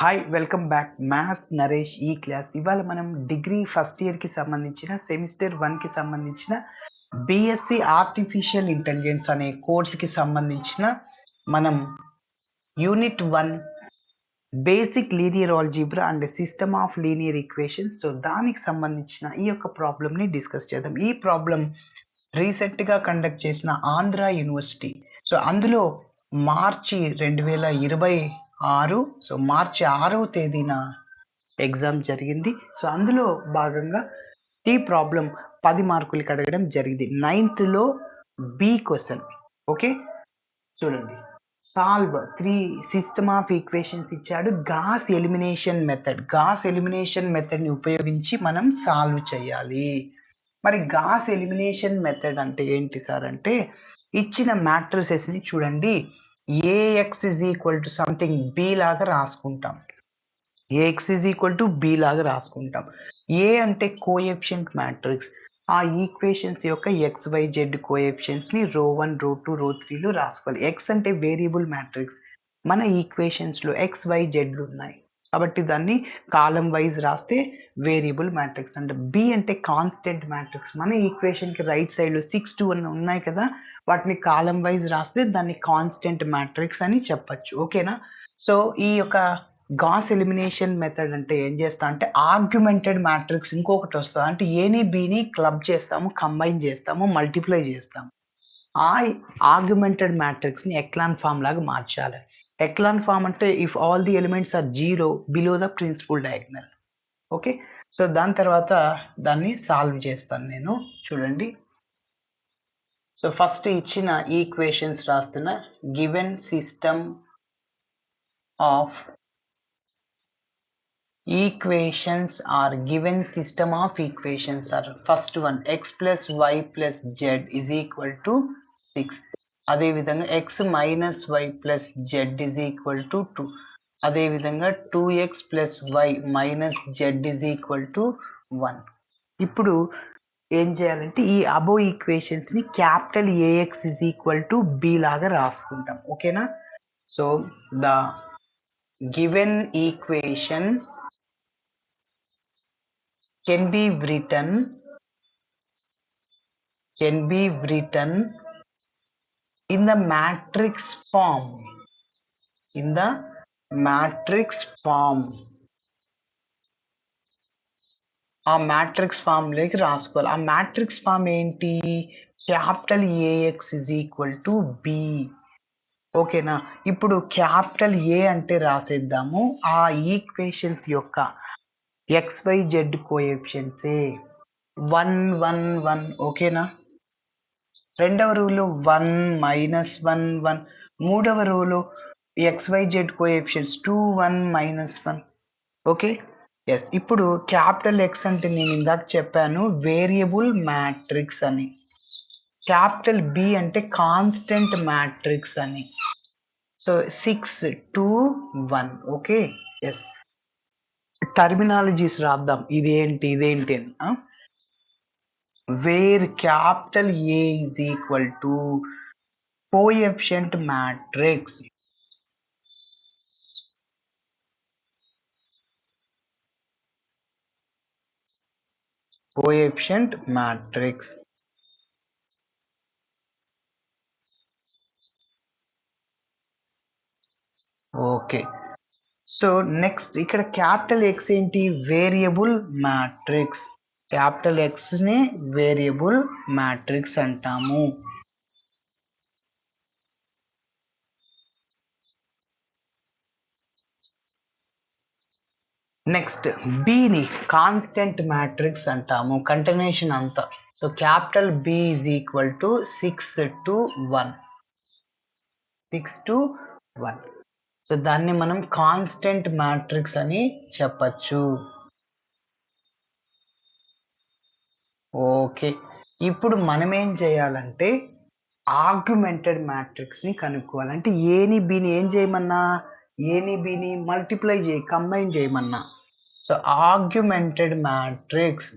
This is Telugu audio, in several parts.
Hi welcome back maths Naresh ఈ క్లాస్. ఇవాళ మనం డిగ్రీ ఫస్ట్ ఇయర్కి సంబంధించిన సెమిస్టర్ 1కి సంబంధించిన బిఎస్సి ఆర్టిఫిషియల్ ఇంటెలిజెన్స్ అనే కోర్స్కి సంబంధించిన మనం unit 1 basic linear algebra and system of linear equations. So దానికి సంబంధించిన ఈ యొక్క ప్రాబ్లమ్ని డిస్కస్ చేద్దాం. ఈ ప్రాబ్లం రీసెంట్గా కండక్ట్ చేసిన ఆంధ్ర యూనివర్సిటీ. సో అందులో మార్చి 2026 సో మార్చి 6వ తేదీన ఎగ్జామ్ జరిగింది. సో అందులో భాగంగా ఈ ప్రాబ్లం 10 మార్కులకి అడగడం జరిగింది. 9th B question. ఓకే, చూడండి. సాల్వ్ 3 సిస్టమ్ ఆఫ్ ఈక్వేషన్స్ ఇచ్చాడు. గాస్ ఎలిమినేషన్ మెథడ్ని ఉపయోగించి మనం సాల్వ్ చేయాలి. మరి గాస్ ఎలిమినేషన్ మెథడ్ అంటే ఏంటి సార్ అంటే, ఇచ్చిన మ్యాట్రిసెస్ని చూడండి, AX is equal to something B లాగా రాసుకుంటాం. AX is equal to B లాగా రాసుకుంటాం. ఏ అంటే కోఎఫిషియంట్ మ్యాట్రిక్స్. ఆ ఈక్వేషన్స్ యొక్క XYZ కోఎఫిషియంట్స్ని ρ1 ρ2 ρ3 రాసుకోవాలి. ఎక్స్ అంటే వేరియబుల్ మ్యాట్రిక్స్. మన ఈక్వేషన్స్లో XYZ ఉన్నాయి కాబట్టి దాన్ని కాలం వైజ్ రాస్తే వేరియబుల్ మ్యాట్రిక్స్ అంటే. బి అంటే కాన్స్టెంట్ మ్యాట్రిక్స్. మన ఈక్వేషన్కి రైట్ సైడ్లో 6 to 1 ఉన్నాయి కదా, వాటిని కాలం వైజ్ రాస్తే దాన్ని కాన్స్టెంట్ మ్యాట్రిక్స్ అని చెప్పచ్చు. ఓకేనా? సో ఈ యొక్క గాస్ ఎలిమినేషన్ మెథడ్ అంటే ఏం చేస్తా అంటే, ఆర్గ్యుమెంటెడ్ మ్యాట్రిక్స్ ఇంకొకటి వస్తుంది. అంటే ఏని బిని క్లబ్ చేస్తాము, కంబైన్ చేస్తాము, మల్టిప్లై చేస్తాము. ఆ ఆర్గ్యుమెంటెడ్ మ్యాట్రిక్స్ని ఎక్లాన్ ఫామ్ లాగా మార్చాలి. ఎక్లాన్ ఫామ్ అంటే if all the elements are 0 below the principal diagonal. Okay, so దాని తర్వాత దాన్ని సాల్వ్ చేస్తాను నేను. చూడండి, సో ఫస్ట్ ఇచ్చిన ఈక్వేషన్స్ రాస్తున్న. Given system of equations are given system of equations are first one x plus y plus z is equal to 6. అదే విధంగా x minus y plus z is equal to 2. అదే విధంగా 2x plus y minus z is equal to 1. ఇప్పుడు ఏం చేయాలంటే ఈ అబో ఈక్వేషన్స్ ని capital ax is equal to b లాగా రాసుకుంటాం. ఓకేనా? So the given equation can be written in the matrix form. ఆ మ్యాట్రిక్స్ ఫామ్ లోకి రాసుకోవాలి. ఆ మ్యాట్రిక్స్ ఫామ్ ఏంటి? Capital ax is equal to b. ఓకేనా? ఇప్పుడు క్యాపిటల్ ఏ అంటే రాసేద్దాము. ఆ ఈక్వేషన్స్ యొక్క XYZ కోఎఫిషియన్స్ 1 1 1. ఓకేనా? రెండవ రూలో 1 -1 1. మూడవ రూలో XYZ కోఎఫిషియన్స్ 2 1 -1. Okay, yes. ఇప్పుడు క్యాపిటల్ ఎక్స్ అంటే నేను ఇందాక చెప్పాను వేరియబుల్ మ్యాట్రిక్స్ అని. క్యాపిటల్ బి అంటే కాన్స్టెంట్ మ్యాట్రిక్స్ అని. సో 6 2 1. Okay, yes. టర్మినాలజీస్ రాద్దాం. ఇదేంటి అని. Where capital A is equal to coefficient matrix. Okay, so next ఇక్కడ క్యాపిటల్ ఎక్స్ ఏంటి? Variable matrix. క్యాపిటల్ ఎక్స్ ని వేరియబుల్ మ్యాట్రిక్స్ అంటాము. నెక్స్ట్ బిని కాన్స్టెంట్ మ్యాట్రిక్స్ అంటాము. కంటిన్యూషన్ అంతా. So capital B is equal to 6 to 1. So దాన్ని మనం కాన్స్టెంట్ మ్యాట్రిక్స్ అని చెప్పచ్చు. ఓకే, ఇప్పుడు మనం ఏం చేయాలంటే ఆర్గ్యుమెంటెడ్ మ్యాట్రిక్స్ ని కనుక్కోవాలి. అంటే ఏని బిని ఏం చేయమన్నా, ఏని బిని మల్టిప్లై కంబైన్ చేయమన్నా. So argumented matrix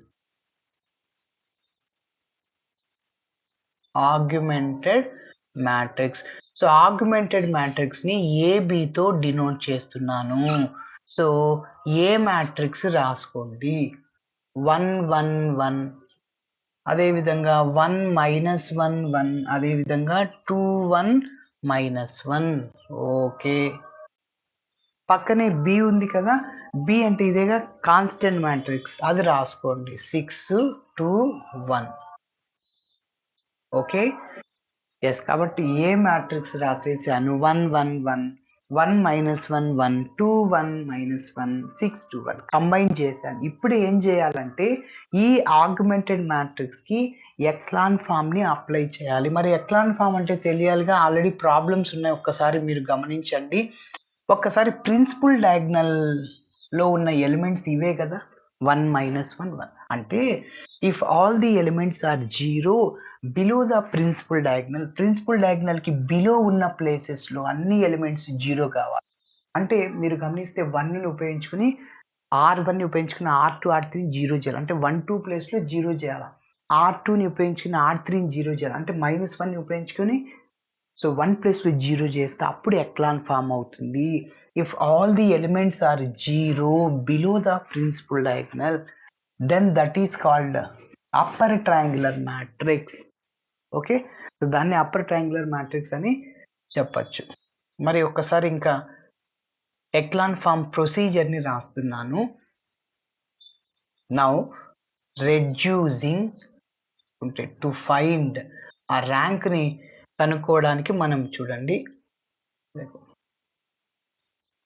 so argumented matrix ని ఏబితో డినోట్ చేస్తున్నాను. సో ఏ మ్యాట్రిక్స్ రాసుకోండి 1 1 1 అదేవిధంగా 1 మైనస్ 1 1 అదేవిధంగా 2 1 మైనస్ 1 ఓకే. పక్కనే బి ఉంది కదా, బి అంటే ఇదేగా కాన్స్టెంట్ మ్యాట్రిక్స్, అది రాసుకోండి 6 2 1 ఓకే. ఎస్, కాబట్టి ఏ మ్యాట్రిక్స్ రాసేసాను 1 1 1 1 మైనస్ 1 1 2 1 మైనస్ 1 6 2 1 కంబైన్ చేశాను. ఇప్పుడు ఏం చేయాలంటే ఈ ఆగ్మెంటెడ్ మ్యాట్రిక్స్ కి ఎక్లాన్ ఫామ్ ని అప్లై చేయాలి. మరి ఎక్లాన్ ఫామ్ అంటే తెలియాలిగా, ఆల్రెడీ ప్రాబ్లమ్స్ ఉన్నాయి, ఒక్కసారి మీరు గమనించండి. ఒక్కసారి ప్రిన్సిపల్ డయాగ్నల్ లో ఉన్న ఎలిమెంట్స్ ఇవే కదా, 1 మైనస్ 1 1 అంటే if all the elements are 0 below the principal diagonal కి బిలో ఉన్న ప్లేసెస్ లో అన్ని ఎలిమెంట్స్ 0 కావాలి. అంటే మీరు గమనిస్తే 1 ని ఉపయోగించుకుని R1 ని ఉపయోగించుకుని R2 R3 0 చేయాలి, అంటే 1 2 ప్లేస్ లో 0 చేయాలి. R2 ని ఉపయోగించుకుని R3 ని 0 చేయాలి, అంటే -1 ని ఉపయోగించుకొని సో 1 ప్లేస్ లో 0 చేస్తే అప్పుడు ఎక్లాన్ ఫామ్ అవుతుంది. If all the elements are 0 below the principal diagonal then that is called upper triangular matrix. Okay, so దాన్ని అప్పర్ ట్రయాంగులర్ మ్యాట్రిక్స్ అని చెప్పచ్చు. మరి ఒక్కసారి ఇంకా ఎక్లాన్ ఫామ్ ప్రొసీజర్ ని రాస్తున్నాను. నౌ రెడ్యూసింగ్ టు ఫైండ్ ఆ ర్యాంక్ ని కనుక్కోవడానికి మనం చూడండి.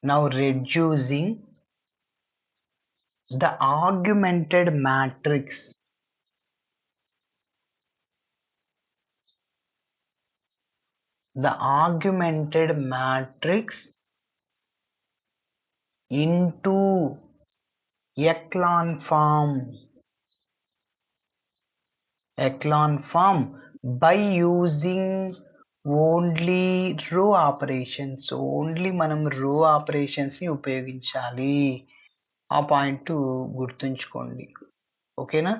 Now reducing the augmented matrix into echelon form by using only రో ఆపరేషన్స్. ఓన్లీ మనం రో ఆపరేషన్స్ ని ఉపయోగించాలి, ఆ పాయింట్ గుర్తుంచుకోండి. ఓకేనా,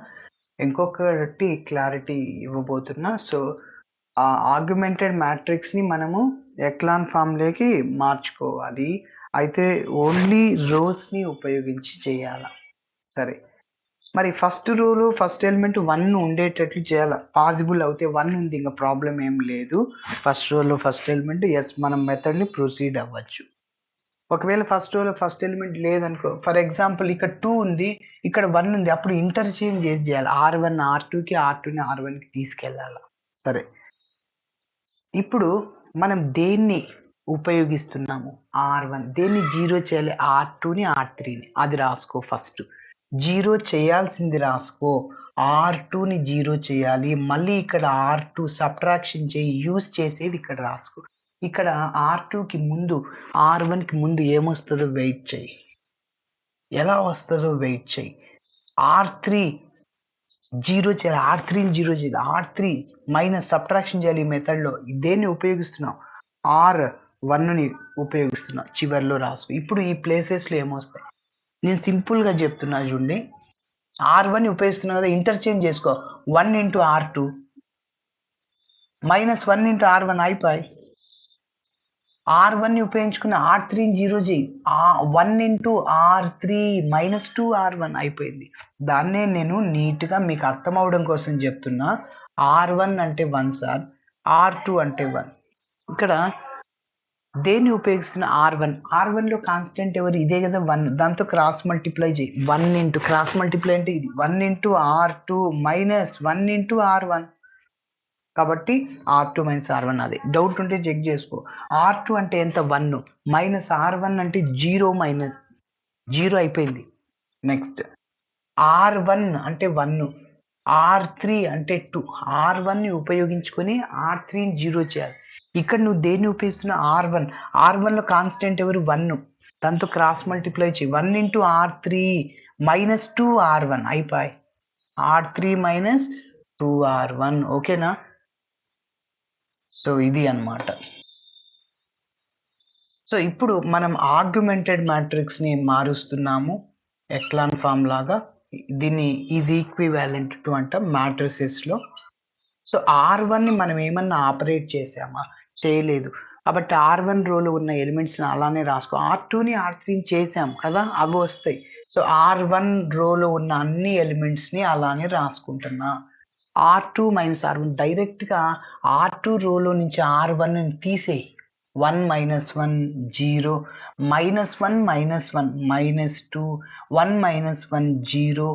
ఇంకొకటి క్లారిటీ ఇవ్వబోతున్నా. సో ఆ ఆగ్మెంటెడ్ మ్యాట్రిక్స్ ని మనము ఎక్లాన్ ఫామ్ లోకి మార్చుకోవాలి, అయితే ఓన్లీ రోస్ ని ఉపయోగించి చేయాల. సరే, మరి ఫస్ట్ రోలో ఫస్ట్ ఎలిమెంట్ 1 ఉండేటట్లు చేయాలి. పాసిబుల్ అవుతే 1 ఉంది, ఇంకా ప్రాబ్లం ఏం లేదు. ఫస్ట్ రోలో ఫస్ట్ ఎలిమెంట్ ఎస్, మనం మెథడ్ ని ప్రొసీడ్ అవ్వచ్చు. ఒకవేళ ఫస్ట్ రోలో ఫస్ట్ ఎలిమెంట్ లేదనుకో, ఫర్ ఎగ్జాంపుల్ ఇక్కడ 2 ఉంది, ఇక్కడ 1 ఉంది, అప్పుడు ఇంటర్చేంజ్ చేసి చేయాలి. R1 R2కి, R2ని R1కి తీసుకెళ్ళాలి. సరే, ఇప్పుడు మనం దేన్ని ఉపయోగిస్తున్నాము, R1 దేన్ని 0 చేయాలి, R2ని R3ని, అది రాసుకో. ఫస్ట్ 0 చేయాల్సింది రాసుకో, R2ని 0 చేయాలి, మళ్ళీ ఇక్కడ R2 సబ్ట్రాక్షన్ చేయి, యూజ్ చేసేది ఇక్కడ రాసుకో. ఇక్కడ R2కి ముందు R1కి ముందు ఏమొస్తుందో వెయిట్ చేయి, ఎలా వస్తుందో వెయిట్ చేయి. R3 0 చేయాలి, R3ని 0 చేయాలి, R3 మైనస్ సబ్ట్రాక్షన్ చేయాలి. ఈ మెథడ్లో దేన్ని ఉపయోగిస్తున్నాం, R1ని ఉపయోగిస్తున్నాం, చివరిలో రాసుకో. ఇప్పుడు ఈ ప్లేసెస్లో ఏమొస్తాయి నేను సింపుల్గా చెప్తున్నా చూడండి. R1ని ఉపయోగిస్తున్నా కదా, ఇంటర్చేంజ్ చేసుకో, 1 into R2 minus 1 into R1 అయిపోయి. R1ని ఉపయోగించుకున్న R3ని 0 చేయి, 1 ఇంటూ R3 మైనస్ 2 R1 అయిపోయింది. దాన్నే నేను నీట్గా మీకు అర్థం అవడం కోసం చెప్తున్నా. R1 అంటే 1 సార్, R2 అంటే 1. ఇక్కడ దేన్ని ఉపయోగిస్తున్న R1లో కాన్స్టెంట్ ఎవరు, ఇదే కదా 1, దాంతో క్రాస్ మల్టిప్లై చేయి. 1 ఇంటూ క్రాస్ మల్టిప్లై అంటే ఇది 1 into R2 minus 1 into R1, కాబట్టి R2 మైనస్ R1. అదే డౌట్ ఉంటే చెక్ చేసుకో. R2 అంటే ఎంత, 1 మైనస్ R1 అంటే 0 మైనస్ 0 అయిపోయింది. నెక్స్ట్ R1 అంటే 1, R3 అంటే 2, R1ని ఉపయోగించుకొని R3ని 0 చేయాలి. ఇక్కడ నువ్వు దేన్ని ఉపయోగిస్తున్నావు, R1లో కాన్స్టెంట్ ఎవరు, 1, దాంతో క్రాస్ మల్టిప్లై చేయి. 1 ఇంటూ R3 మైనస్ 2 R1 అయిపోయి, R3 మైనస్ 2 R1. ఓకేనా, సో ఇది అన్నమాట. సో ఇప్పుడు మనం ఆగ్మెంటెడ్ మ్యాట్రిక్స్ ని మారుస్తున్నాము ఎక్లాన్ ఫామ్ లాగా. దీన్ని ఈజ్ ఈక్వివాలెంట్ టు అంటాం మ్యాట్రిసెస్ లో. సో R1ని మనం ఏమన్నా ఆపరేట్ చేసామా, చేయలేదు. కాబట్టి R1 రోలో ఉన్న ఎలిమెంట్స్‌ని అలానే రాసుకో. R2ని, R3ని చేసాం కదా! అవి వస్తాయి. సో, R1 రోలో ఉన్న అన్ని ఎలిమెంట్స్‌ని అలానే రాసుకుంటున్నా. R2 మైనస్ R1 డైరెక్ట్‌గా R2 రోలో నుంచి R1ని తీసేయి. 1 minus 1 0 minus 1 minus 1 minus 2 1 minus 1 0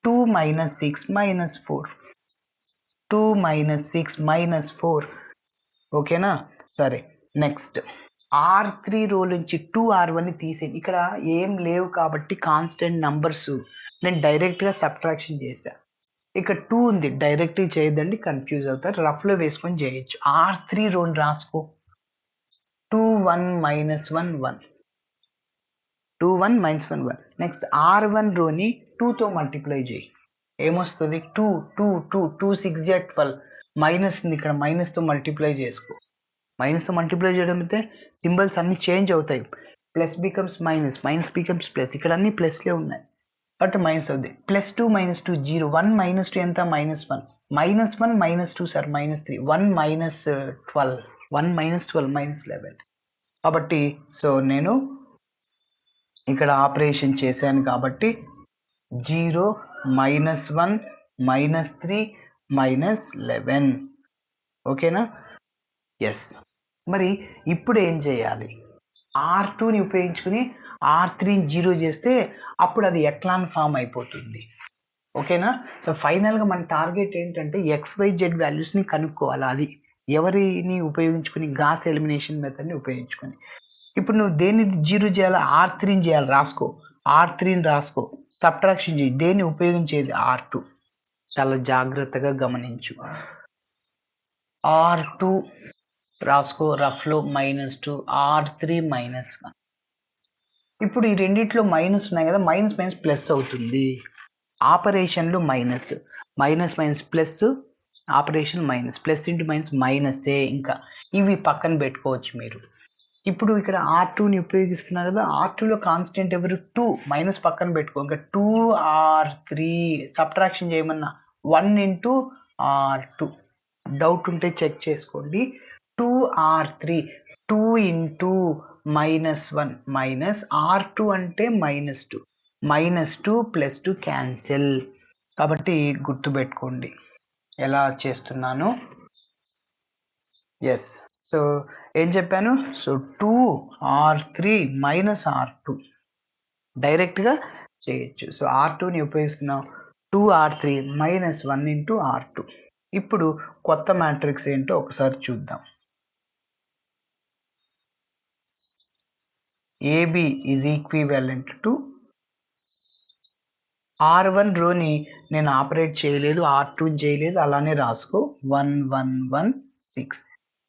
2 minus 6 minus 4 2 minus 6 minus 4 ఓకేనా? సరే నెక్స్ట్ R3 రో నుంచి 2R1ని తీసేయండి. ఇక్కడ ఏం లేవు కాబట్టి కాన్స్టెంట్ నంబర్స్ నేను డైరెక్ట్‌గా సబ్ట్రాక్షన్ చేశా. ఇక్కడ 2 ఉంది. డైరెక్ట్‌గా చేయొద్దండి కన్‌ఫ్యూజ్ అవుతారు. రఫ్‌లో వేసుకొని చేయొచ్చు. R3 రోని రాసుకో. 2 1 మైనస్ 1 1 2 1 మైనస్ 1 1 నెక్స్ట్ R1 రోని 2తో మల్టిప్లై చేయి. ఏమొస్తది 2 2 2 2 6 జా 12 మైనస్ ఉంది ఇక్కడ మైనస్‌తో మల్టిప్లై చేసుకో. మైనస్‌తో మల్టిప్లై చేయడం అయితే సింబల్స్ అన్నీ చేంజ్ అవుతాయి. Plus becomes minus, minus becomes plus. ఇక్కడ అన్ని ప్లస్‌లే ఉన్నాయి. బట్ మైనస్ అవుద్ది. +2 - 2 0 1 - 2 ఎంత -1 -1 -2 సార్ -3 1 - 12 1 - 12 -11 కాబట్టి సో నేను ఇక్కడ ఆపరేషన్ చేశాను కాబట్టి 0 -1 -3 -11 ఓకేనా? ఎస్. మరి ఇప్పుడు ఏం చేయాలి? R2ని ఉపయోగించుకుని R3ని 0 చేస్తే అప్పుడు అది ఎక్లాన్ ఫామ్ అయిపోతుంది. ఓకేనా? సో ఫైనల్‌గా మన టార్గెట్ ఏంటంటే XYZ వాల్యూస్‌ని కనుక్కోవాలి. అది ఎవరిని ఉపయోగించుకుని గాస్ ఎలిమినేషన్ మెథడ్‌ని ఉపయోగించుకొని. ఇప్పుడు నువ్వు దేన్ని 0 చేయాలి? R3ని చేయాలి రాసుకో. R3ని రాసుకో. సబ్ట్రాక్షన్ చేయి. దేన్ని ఉపయోగించేది R2. చాలా జాగ్రత్తగా గమనించు. R2 రాసుకో రఫ్‌లో -2 R3 -1 ఇప్పుడు ఈ రెండిట్లో మైనస్ ఉన్నాయి కదా! మైనస్ మైనస్ ప్లస్ అవుతుంది. ఆపరేషన్‌లు minus. Minus minus plus operation minus. Plus into minus మైనసే ఇంకా. ఇవి పక్కన పెట్టుకోవచ్చు మీరు. ఇప్పుడు ఇక్కడ R2ని ఉపయోగిస్తున్నా కదా! R2లో కాన్స్టెంట్ ఎవరు? 2 మైనస్ పక్కన పెట్టుకో. ఇంకా 2R3 సబ్ట్రాక్షన్ చేయమన్నా 1 ఇంటూ R2 డౌట్ ఉంటే చెక్ చేసుకోండి. 2R3 2 ఇంటూ -1 మైనస్ R2 అంటే -2 -2 +2 క్యాన్సిల్. కాబట్టి గుర్తుపెట్టుకోండి ఎలా చేస్తున్నాను. ఎస్. సో ఏం చెప్పాను? సో 2R3 -R2 డైరెక్ట్‌గా చేయొచ్చు. సో R2ని ఉపయోగిస్తున్నాం. 2R3 -1 ఇంటూ R2 ఇప్పుడు కొత్త మ్యాట్రిక్స్ ఏంటో ఒకసారి చూద్దాం. AB is equivalent to R1 రోని నేను ఆపరేట్ చేయలేదు, R2ని చేయలేదు అలానే రాసుకో. 1 1 1 6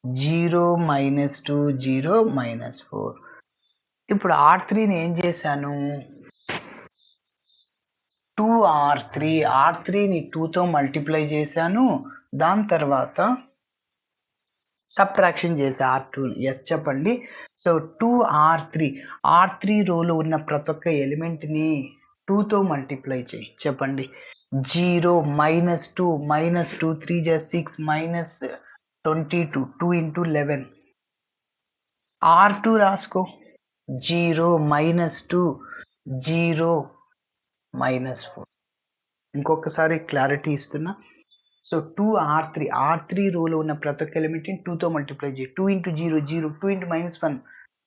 0 -2 0 -4 ఇప్పుడు R3ని ఏం చేశాను? 2R3ని 2తో మల్టిప్లై చేశాను. దాని తర్వాత సబ్ట్రాక్షన్ చేసా R2ని. ఎస్ చెప్పండి. సో 2R3 రోలో ఉన్న ప్రతి ఒక్క ఎలిమెంట్‌ని 2తో మల్టిప్లై చేయి. చెప్పండి. 0 -2 -2 3 జా 6 -22 2 ఇంటూ 11 R2 రాసుకో. 0 -2 0 -4 ఇంకొకసారి క్లారిటీ ఇస్తున్నా. సో 2R3 రోలో ఉన్న ప్రతి ఒక్క ఎలిమెంట్‌ని 2తో మల్టిప్లై చేయి. 2 into 0 0 2 into -1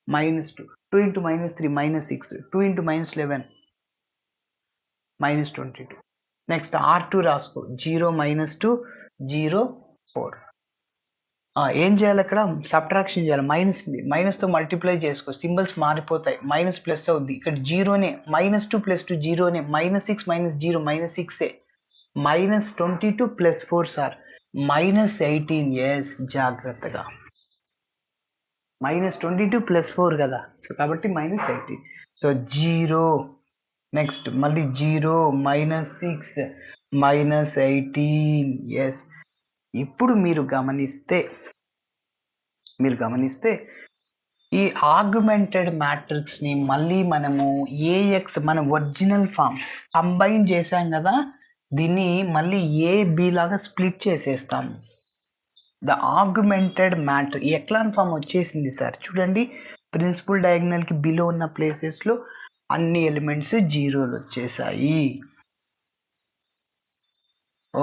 -2 2 into -3 -6 2 into -11 -22 next R2 రాసుకో. 0 -2 0 4 ఏం చేయాలి అక్కడ? సబ్ట్రాక్షన్ చేయాలి. మైనస్‌తో మల్టిప్లై చేసుకో. సింబల్స్ మారిపోతాయి. మైనస్ ప్లస్ అవుద్ది. ఇక్కడ 0నే -2 + 2 0నే -6 - 0 -6ఏ -22 + 4 సార్ -18 ఎస్ జాగ్రత్తగా -22 + 4 కదా! సో కాబట్టి -18 సో 0 నెక్స్ట్ మళ్ళీ 0 -6 -18 ఎస్ ఇప్పుడు మీరు గమనిస్తే ఈ ఆగ్మెంటెడ్ మ్యాట్రిక్స్‌ని మళ్ళీ మనము AX మన ఒరిజినల్ ఫామ్ కంబైన్ చేశాం కదా! దీన్ని మళ్ళీ AB లాగా స్ప్లిట్ చేసేస్తాము. ద ఆగ్మెంటెడ్ మ్యాట్రిక్స్ ఈ ఎక్లాన్ ఫామ్ వచ్చేసింది సార్. చూడండి ప్రిన్సిపల్ డయాగ్నల్కి బిలో ఉన్న ప్లేసెస్లో అన్ని ఎలిమెంట్స్ జీరోలు వచ్చేసాయి.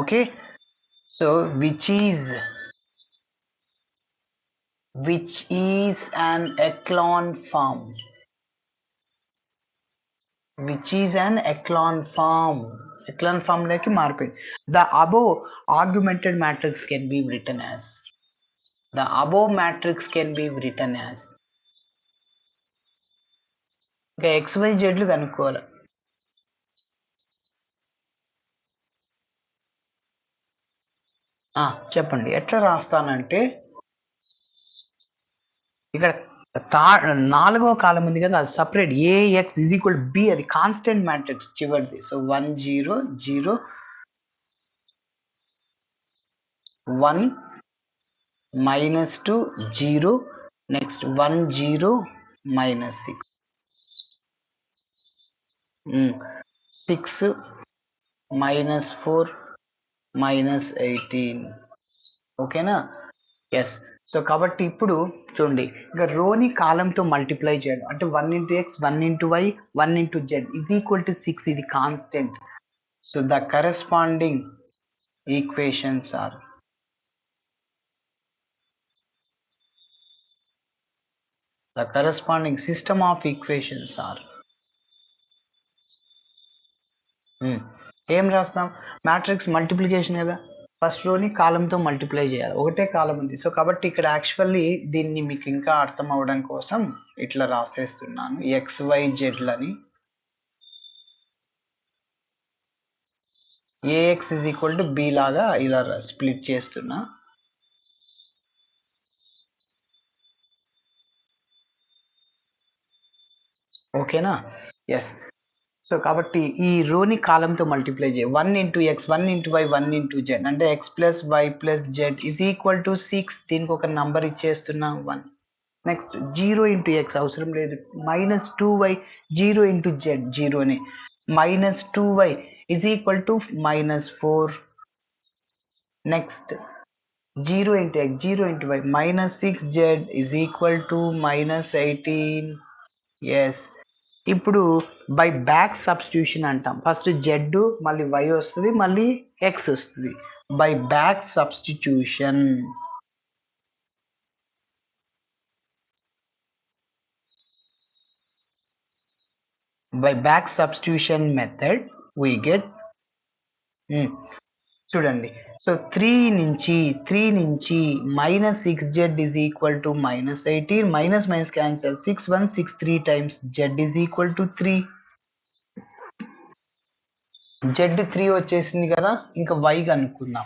Okay, so which is an echelon form, which is an echelon form లోకి మారిపోయింది. The above augmented matrix can be written as, the above matrix can be written as, ఇంకా XYZ కనుక్కోవాలి. చెప్పండి ఎట్లా రాస్తానంటే, ఇక్కడ నాలుగో కాలం ఉంది కదా, అది separate. AX is equal B, అది కాన్స్టెంట్ మ్యాట్రిక్స్ చివరిది. So 1 0 0 1 -2 0, next 1 0 -6 6 -4 -18. ఓకేనా? ఎస్. సో కాబట్టి ఇప్పుడు చూడండి, ఇంకా రోని కాలంతో మల్టిప్లై చేయడం అంటే 1 × X 1 × Y 1 × Z is equal to 6, ఇది constant. So the corresponding equations are, the corresponding system of equations are, ఏం రాస్తాం, మ్యాట్రిక్స్ మల్టిప్లికేషన్ కదా, ఫస్ట్ రోని కాలంతో మల్టిప్లై చేయాలి, ఒకటే కాలం ఉంది. సో కాబట్టి ఇక్కడ యాక్చువల్లీ దీన్ని మీకు ఇంకా అర్థం అవ్వడం కోసం ఇట్లా రాసేస్తున్నాను, XYZలని. AX is equal to B లాగా ఇలా స్ప్లిట్ చేస్తున్నా. ఓకేనా? ఎస్. సో కాబట్టి ఈ రోని కాలంతో మల్టిప్లై చేయ 1 × X 1 × Y 1 × Z అంటే X + Y + Z is equal to 6. దీనికి ఒక నంబర్ ఇచ్చేస్తున్నా 1. నెక్స్ట్ 0 × X అవసరం లేదు, -2Y 0 × Z 0నే, -2Y is equal to -4. Next 0 × X 0 × Y -6Z is equal to -18. Yes. ఇప్పుడు బై బ్యాక్ సబ్స్టిట్యూషన్ అంటాం. ఫస్ట్ Z మళ్ళీ Y వస్తుంది, మళ్ళీ X వస్తుంది. By back substitution, by back substitution method we get, చూడండి, సో 3 నుంచి -6Z is equal to -18, minus cancel, 6 1 6 3 times Z is equal to 3. Z 3 వచ్చేసింది కదా, ఇంకా Y కనుక్కుందాం.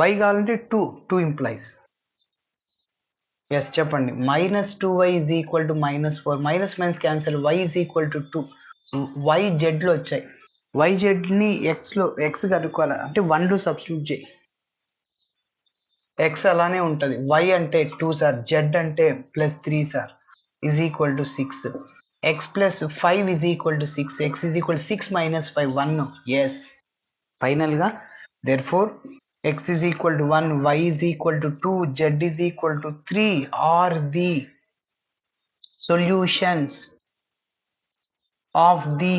Y కావాలంటే 2 ఇంప్లైస్. ఎస్ చెప్పండి, -2Y is equal to -4, minus cancel, Y is equal to 2. Y Zలో వచ్చాయి, YZని X కనుక్కోవాలి అంటే 1 సబ్స్టిట్యూట్ చేయి, X అలానే ఉంటుంది. Y అంటే 2 సార్, Z అంటే +3 sir is equal to 6. X + 5 is equal to 6, X is equal 6 - 5 1. Yes. ఫైనల్గా therefore X is equal to 1, Y is equal to 2, Z is equal to 3 are the solutions of the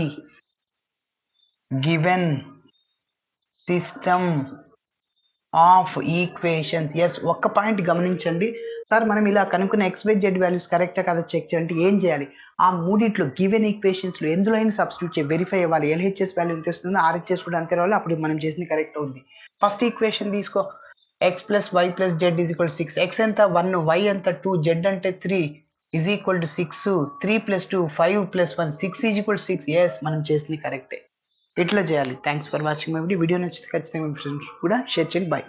given system of equations. yes, ఒక్క పాయింట్ గమనించండి సార్, మనం ఇలా కనుక్కున్న XYZ వాల్యూస్ కరెక్టా కదా చెక్ చేయాలంటే ఏం చేయాలి, ఆ మూడిట్లో గివెన్ ఈక్వేషన్స్లో ఎందులో అయినా సబ్స్టిట్యూట్ చేయి, వెరిఫై అవ్వాలి. LHS వాల్యూ ఎంత వస్తుందో RHS కూడా అంతే రావాలి, అప్పుడు మనం చేసింది కరెక్ట్ అవుద్ది. ఫస్ట్ ఈక్వేషన్ తీసుకో, X + Y + Z is equal 6, X ఎంత 1, Y ఎంత 2, Z అంటే 3 is equal to 6, 3 + 2 5 + 1 6 is equal 6. Yes, మనం చేసింది కరెక్టే. ఇట్లా చేయాలి. Thanks for watching my video. Video నచ్చితే ఖచ్చితంగా మీ ఫ్రెండ్స్ కూడా షేర్ చేయండి. బాయ్.